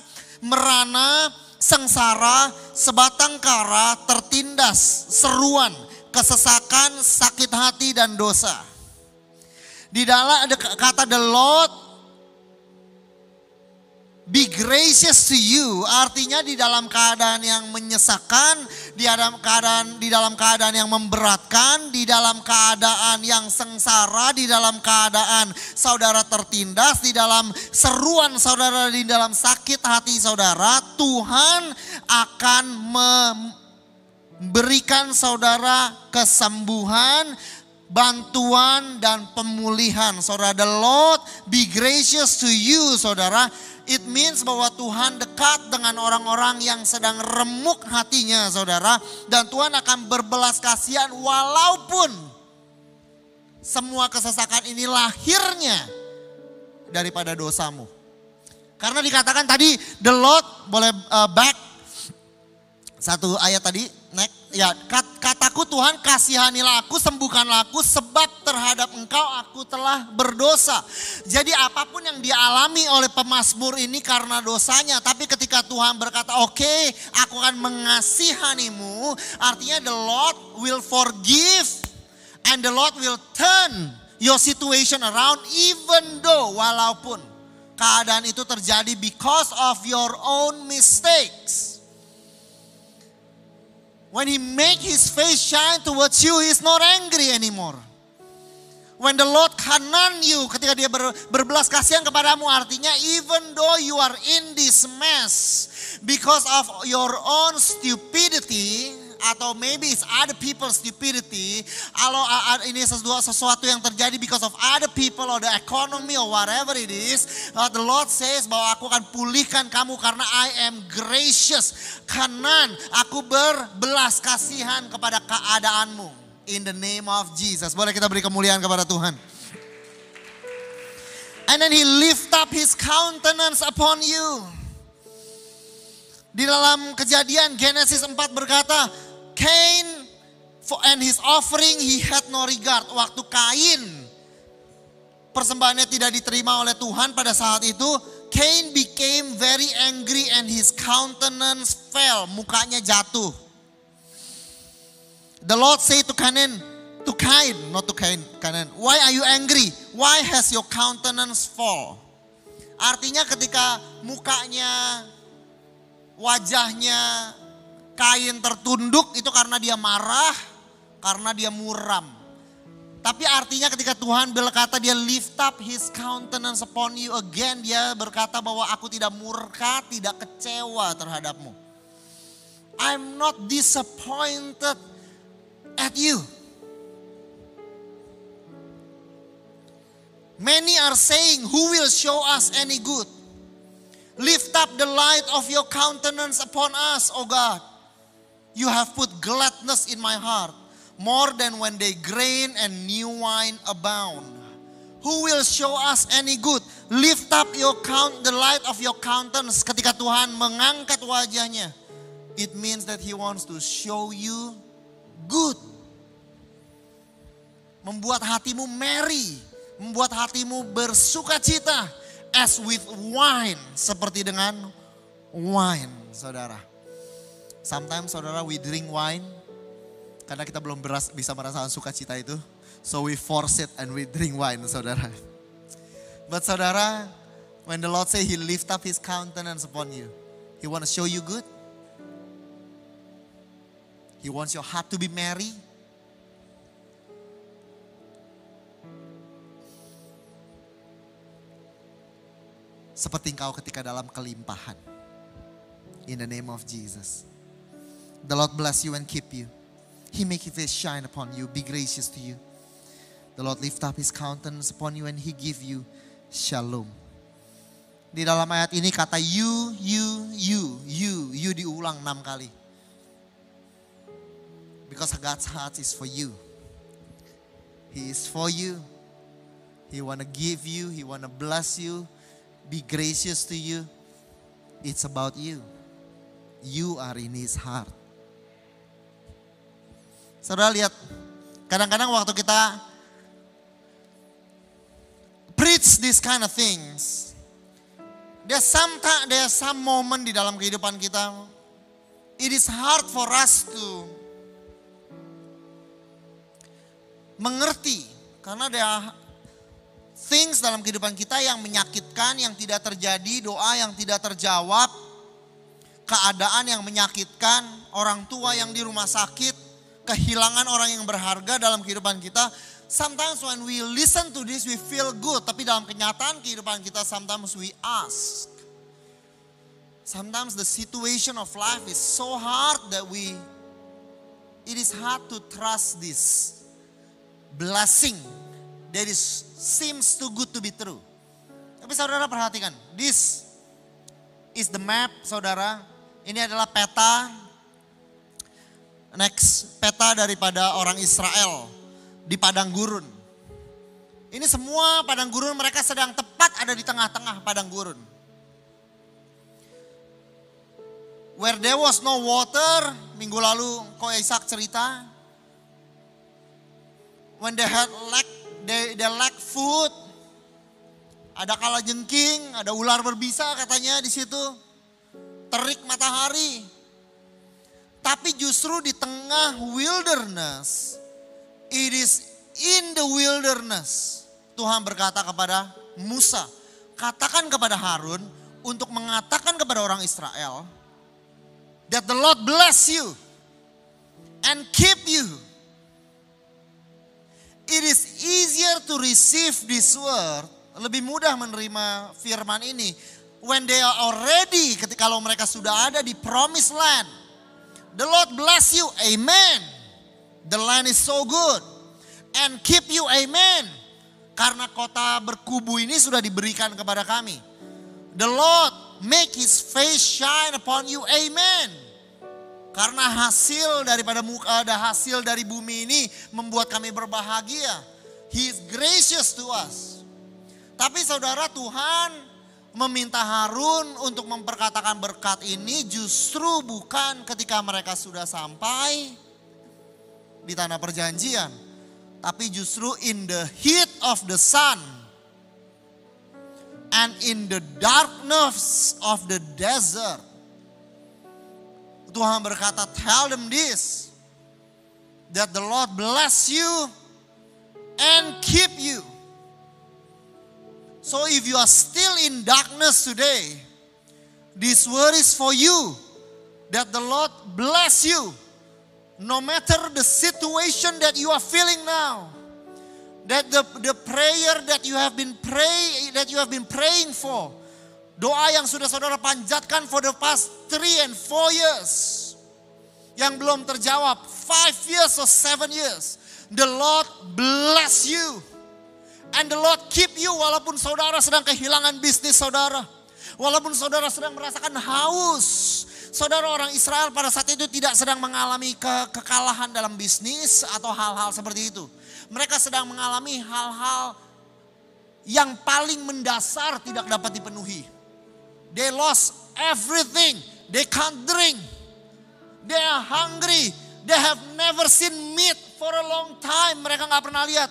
merana, sengsara, sebatang kara, tertindas, seruan, kesesakan, sakit hati dan dosa. Di dalam ada kata the Lord be gracious to you, artinya di dalam keadaan yang menyesakan, di dalam keadaan yang memberatkan, di dalam keadaan yang sengsara, di dalam keadaan saudara tertindas, di dalam seruan saudara, di dalam sakit hati saudara, Tuhan akan memberikan saudara kesembuhan, bantuan dan pemulihan. Saudara, the Lord be gracious to you, saudara. It means bahwa Tuhan dekat dengan orang-orang yang sedang remuk hatinya, saudara. Dan Tuhan akan berbelas kasihan walaupun semua kesesakan ini lahirnya daripada dosamu. Karena dikatakan tadi, the Lord, boleh back satu ayat tadi, next. Ya, kataku Tuhan kasihanilah aku, sembuhkanlah aku, sebab terhadap engkau aku telah berdosa. Jadi apapun yang dialami oleh pemazmur ini karena dosanya. Tapi ketika Tuhan berkata, oke, aku akan mengasihanimu. Artinya the Lord will forgive and the Lord will turn your situation around, even though, walaupun keadaan itu terjadi because of your own mistakes. When he make his face shine towards you, he is not angry anymore. When the Lord kanan you, ketika dia berbelas kasihan kepadamu, artinya even though you are in this mess because of your own stupidity, atau maybe it's other people's stupidity, kalau ini sesuatu yang terjadi because of other people or the economy or whatever it is, the Lord says bahwa aku akan pulihkan kamu karena I am gracious. Kanan, aku berbelas kasihan kepada keadaanmu. In the name of Jesus. Boleh kita beri kemuliaan kepada Tuhan. And then he lift up his countenance upon you. Di dalam Kejadian Genesis 4 berkata, Cain and his offering he had no regard. Waktu Kain persembahannya tidak diterima oleh Tuhan pada saat itu, Cain became very angry and his countenance fell. Mukanya jatuh. The Lord said to Cain, why are you angry? Why has your countenance fall? Artinya ketika mukanya, wajahnya Kain tertunduk, itu karena dia marah, karena dia muram. Tapi artinya ketika Tuhan berkata dia lift up his countenance upon you again, dia berkata bahwa aku tidak murka, tidak kecewa terhadapmu. I'm not disappointed at you. Many are saying, who will show us any good? Lift up the light of your countenance upon us, O God. You have put gladness in my heart, more than when they grain and new wine abound. Who will show us any good? Lift up the light of your countenance. Ketika Tuhan mengangkat wajahnya, it means that he wants to show you good. Membuat hatimu merry, membuat hatimu bersuka cita, as with wine, seperti dengan wine, saudara. Sometimes saudara, we drink wine karena kita belum bisa merasakan sukacita itu. So we force it and we drink wine, saudara. But saudara, when the Lord say he lift up his countenance upon you, he want to show you good. He wants your heart to be merry. Seperti engkau ketika dalam kelimpahan. In the name of Jesus. The Lord bless you and keep you. He make his face shine upon you, be gracious to you. The Lord lift up his countenance upon you and he give you shalom. Di dalam ayat ini kata you diulang 6 kali. Because God's heart is for you. He is for you. He want to give you, he want to bless you, be gracious to you. It's about you. You are in his heart. Saudara lihat, kadang-kadang waktu kita preach this kind of things, there's some moment di dalam kehidupan kita, it is hard for us to mengerti. Karena ada things dalam kehidupan kita yang menyakitkan, yang tidak terjadi, doa yang tidak terjawab, keadaan yang menyakitkan, orang tua yang di rumah sakit, kehilangan orang yang berharga dalam kehidupan kita. Sometimes when we listen to this, we feel good. Tapi dalam kenyataan kehidupan kita, sometimes we ask. Sometimes the situation of life is so hard that it is hard to trust this blessing that seems too good to be true. Tapi saudara perhatikan, this is the map, saudara. Ini adalah peta, peta daripada orang Israel di padang gurun. Ini semua padang gurun, mereka sedang tepat ada di tengah-tengah padang gurun. Where there was no water, minggu lalu Ko Isaac cerita. When they lack food, ada kalajengking, ada ular berbisa katanya di situ. Terik matahari. Tapi justru di tengah wilderness, it is in the wilderness, Tuhan berkata kepada Musa, katakan kepada Harun untuk mengatakan kepada orang Israel, that the Lord bless you and keep you. It is easier to receive this word, lebih mudah menerima firman ini, when they are already, kalau mereka sudah ada di promised land. The Lord bless you, amen. The land is so good. And keep you, amen. Karena kota berkubu ini sudah diberikan kepada kami. The Lord make his face shine upon you, amen. Karena hasil dari bumi ini membuat kami berbahagia. He is gracious to us. Tapi saudara, Tuhan meminta Harun untuk memperkatakan berkat ini justru bukan ketika mereka sudah sampai di tanah perjanjian. Tapi justru in the heat of the sun and in the darkness of the desert. Tuhan berkata, tell them this, that the Lord bless you and keep you. So if you are still in darkness today, this word is for you, that the Lord bless you. No matter the situation that you are feeling now, that the prayer that you have been praying for, doa yang sudah saudara panjatkan for the past 3 and 4 years, yang belum terjawab 5 years or 7 years, the Lord bless you and the Lord keep you. Walaupun saudara sedang kehilangan bisnis saudara, walaupun saudara sedang merasakan haus. Saudara, orang Israel pada saat itu tidak sedang mengalami kekalahan dalam bisnis atau hal-hal seperti itu. Mereka sedang mengalami hal-hal yang paling mendasar tidak dapat dipenuhi. They lost everything. They can't drink. They are hungry. They have never seen meat for a long time. Mereka gak pernah lihat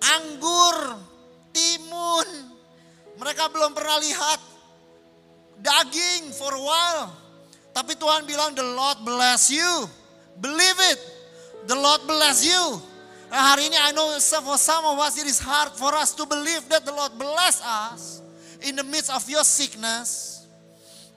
anggur, timun. Mereka belum pernah lihat daging for a while. Tapi Tuhan bilang, the Lord bless you. Believe it. The Lord bless you. Nah, hari ini I know for some of us it is hard for us to believe that the Lord bless us in the midst of your sickness,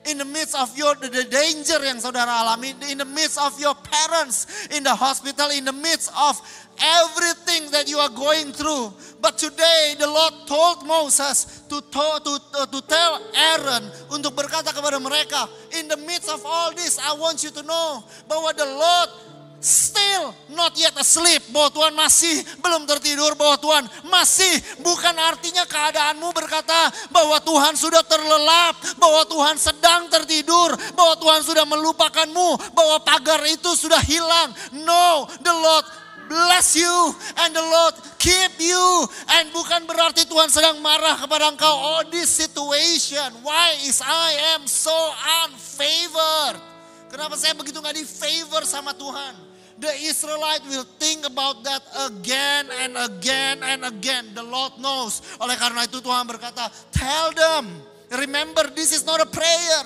in the midst of the danger yang saudara alami, in the midst of your parents in the hospital, in the midst of everything that you are going through. But today the Lord told Moses to tell Aaron, untuk berkata kepada mereka, in the midst of all this I want you to know bahwa the Lord still not yet asleep, bahwa Tuhan masih belum tertidur, bahwa Tuhan masih, bukan artinya keadaanmu berkata bahwa Tuhan sudah terlelap, bahwa Tuhan sedang tertidur, bahwa Tuhan sudah melupakanmu, bahwa pagar itu sudah hilang. No, the Lord bless you and the Lord keep you. And bukan berarti Tuhan sedang marah kepada engkau. Oh, this situation, why is I am so unfavored? Kenapa saya begitu gak di favor sama Tuhan? The Israelite will think about that again and again and again. The Lord knows. Oleh karena itu Tuhan berkata, tell them, remember this is not a prayer.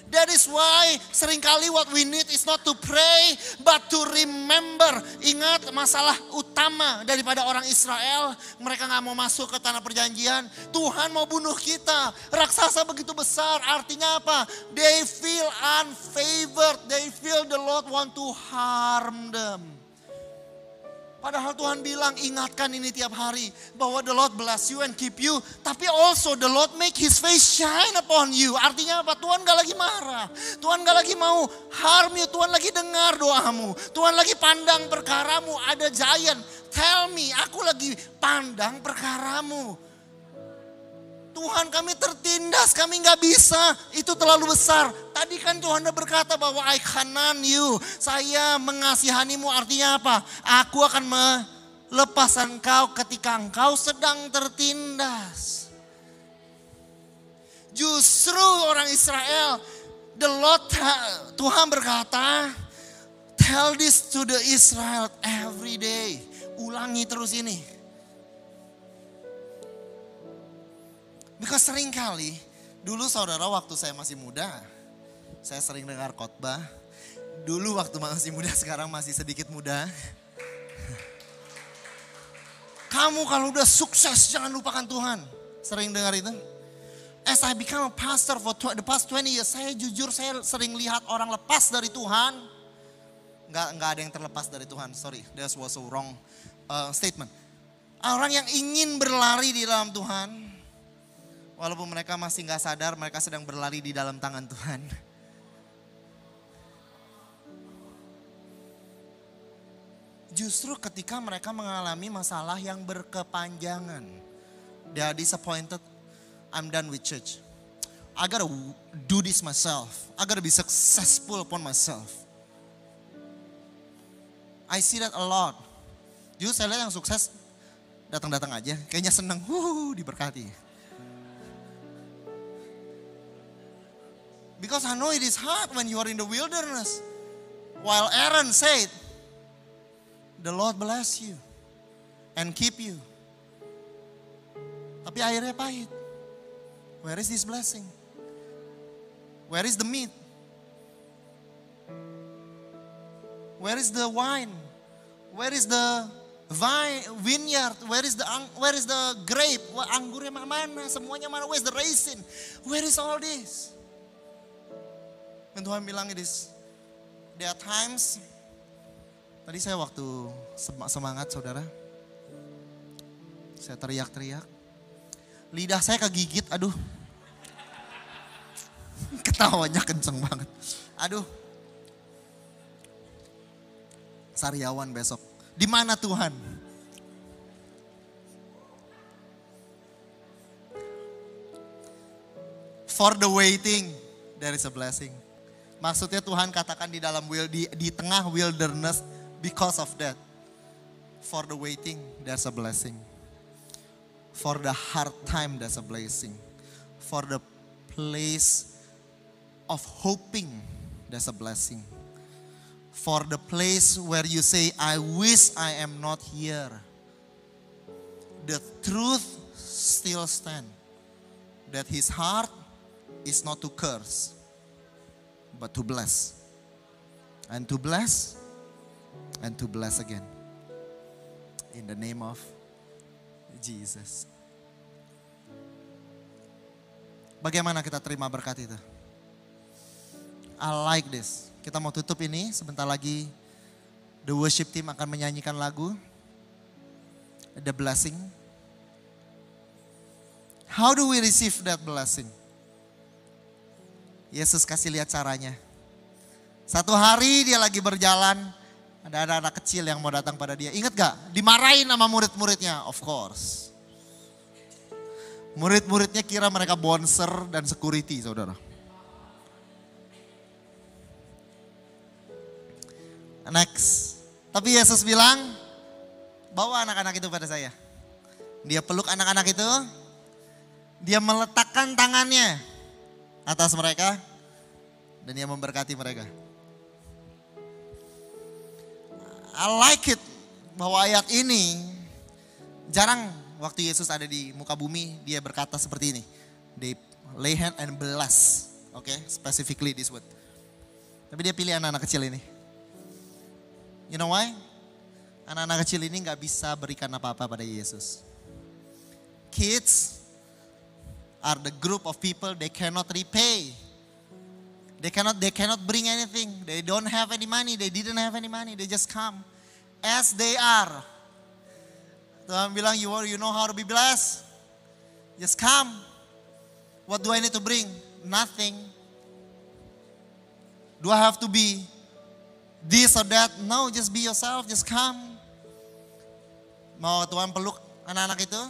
That is why seringkali what we need is not to pray, but to remember. Ingat masalah utama daripada orang Israel. Mereka gak mau masuk ke tanah perjanjian. Tuhan mau bunuh kita. Raksasa begitu besar. Artinya apa? They feel unfavored. They feel the Lord want to harm them. Padahal Tuhan bilang ingatkan ini tiap hari. Bahwa the Lord bless you and keep you. Tapi also the Lord make his face shine upon you. Artinya apa? Tuhan gak lagi marah. Tuhan gak lagi mau harm you. Tuhan lagi dengar doamu. Tuhan lagi pandang perkaramu. Ada giant. Tell me, aku lagi pandang perkaramu. Tuhan kami tertindas, kami gak bisa. Itu terlalu besar. Tadi kan Tuhan udah berkata bahwa I hanan you. Saya mengasihanimu, artinya apa? Aku akan melepas engkau ketika engkau sedang tertindas. Justru orang Israel, the Lord, Tuhan berkata, tell this to the Israel every day. Ulangi terus ini. Because seringkali, dulu saudara waktu saya masih muda, saya sering dengar khotbah. Dulu waktu masih muda, sekarang masih sedikit muda. Kamu kalau udah sukses jangan lupakan Tuhan. Sering dengar itu? As I become a pastor for the past 20 years, saya jujur saya sering lihat orang lepas dari Tuhan. Nggak ada yang terlepas dari Tuhan, sorry, that was a wrong statement. Orang yang ingin berlari di dalam Tuhan, walaupun mereka masih gak sadar, mereka sedang berlari di dalam tangan Tuhan. Justru ketika mereka mengalami masalah yang berkepanjangan. They are disappointed, I'm done with church. I gotta do this myself. I gotta be successful upon myself. I see that a lot. Justru saya lihat yang sukses datang-datang aja. Kayaknya senang, diberkati. Because I know it is hard when you are in the wilderness. While Aaron said, the Lord bless you and keep you. Tapi akhirnya pahit. Where is this blessing? Where is the meat? Where is the wine? Where is the vineyard? Where is the grape? Anggurnya mana? Semuanya mana? Where is the raisin? Where is all this? Dan Tuhan bilang it is, there are times, tadi saya waktu semangat saudara, saya teriak-teriak, lidah saya kegigit, aduh, ketawanya kenceng banget, aduh, sariawan besok, di mana Tuhan? For the waiting, there is a blessing. Maksudnya Tuhan katakan di dalam di tengah wilderness, because of that. For the waiting, there's a blessing. For the hard time, there's a blessing. For the place of hoping, there's a blessing. For the place where you say, I wish I am not here. The truth still stands. That his heart is not to curse, but to bless. And to bless. And to bless again. In the name of Jesus. Bagaimana kita terima berkat itu? I like this. Kita mau tutup ini, sebentar lagi the worship team akan menyanyikan lagu The Blessing. How do we receive that blessing? Yesus kasih lihat caranya. Satu hari dia lagi berjalan, ada anak-anak kecil yang mau datang pada dia. Ingat gak? Dimarahin sama murid-muridnya, of course. Murid-muridnya kira mereka bouncer dan security, saudara. Next. Tapi Yesus bilang, bawa anak-anak itu pada saya. Dia peluk anak-anak itu, dia meletakkan tangannya atas mereka, dan dia memberkati mereka. I like it, bahwa ayat ini jarang waktu Yesus ada di muka bumi, dia berkata seperti ini. They lay hand and bless Oke, specifically this word. Tapi dia pilih anak-anak kecil ini. You know why? Anak-anak kecil ini gak bisa berikan apa-apa pada Yesus. Kids are the group of people they cannot repay. They cannot bring anything. They don't have any money. They didn't have any money. They just come as they are. Tuhan bilang, you know how to be blessed? Just come. What do I need to bring? Nothing. Do I have to be this or that? No, just be yourself. Just come. Mau Tuhan peluk anak-anak itu?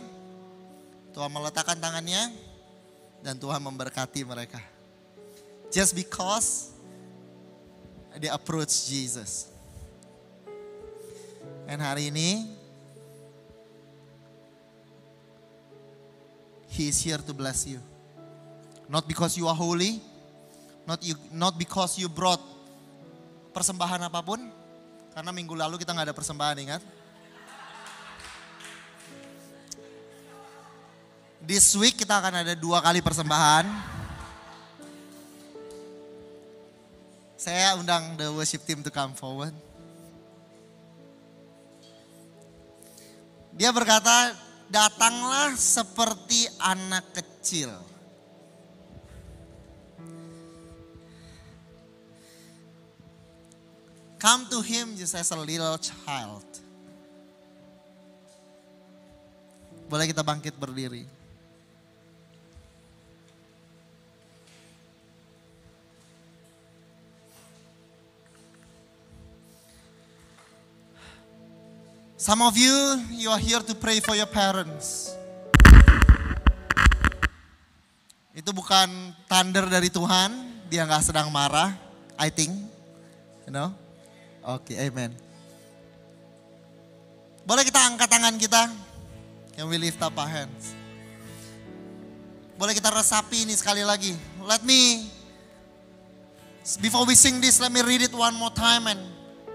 Tuhan meletakkan tangannya dan Tuhan memberkati mereka. Just because they approach Jesus. Dan hari ini, He is here to bless you. Not because you are holy, not because you brought persembahan apapun. Karena minggu lalu kita gak ada persembahan, ingat? This week kita akan ada 2 kali persembahan. Saya undang the worship team to come forward. Dia berkata, datanglah seperti anak kecil. Come to him just as a little child. Boleh kita bangkit berdiri. Some of you are here to pray for your parents. Itu bukan thunder dari Tuhan, dia gak sedang marah, I think. You know? Oke, amen. Boleh kita angkat tangan kita? Can we lift up our hands? Boleh kita resapi ini sekali lagi. Before we sing this, let me read it one more time and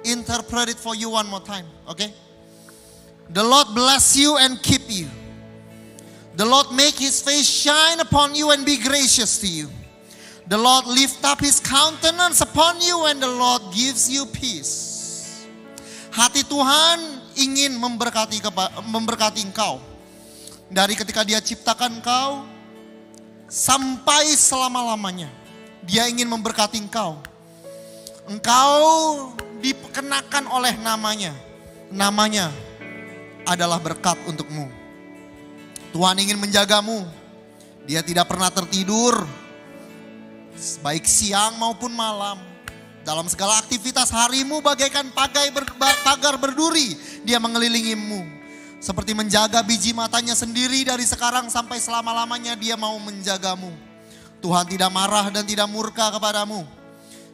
interpret it for you one more time. Okay? The Lord bless you and keep you. The Lord make his face shine upon you and be gracious to you. The Lord lift up his countenance upon you and the Lord gives you peace. Hati Tuhan ingin memberkati engkau. Dari ketika dia ciptakan engkau sampai selama-lamanya. Dia ingin memberkati engkau. Engkau dikenakan oleh namanya. Namanya adalah berkat untukmu. Tuhan ingin menjagamu. Dia tidak pernah tertidur, baik siang maupun malam. Dalam segala aktivitas harimu bagaikan pagar berduri, dia mengelilingimu. Seperti menjaga biji matanya sendiri, dari sekarang sampai selama-lamanya dia mau menjagamu. Tuhan tidak marah dan tidak murka kepadamu.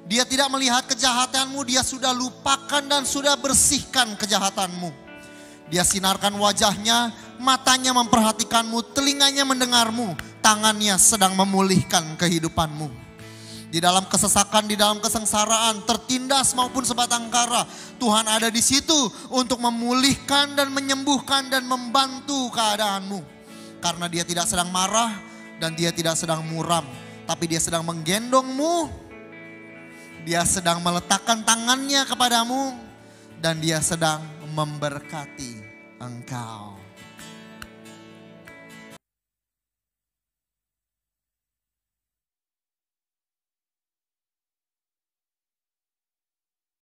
Dia tidak melihat kejahatanmu, dia sudah lupakan dan sudah bersihkan kejahatanmu. Dia sinarkan wajahnya, matanya memperhatikanmu, telinganya mendengarmu, tangannya sedang memulihkan kehidupanmu. Di dalam kesesakan, di dalam kesengsaraan, tertindas maupun sebatang kara, Tuhan ada di situ untuk memulihkan dan menyembuhkan dan membantu keadaanmu. Karena dia tidak sedang marah dan dia tidak sedang muram, tapi dia sedang menggendongmu, dia sedang meletakkan tangannya kepadamu, dan dia sedang memberkati engkau.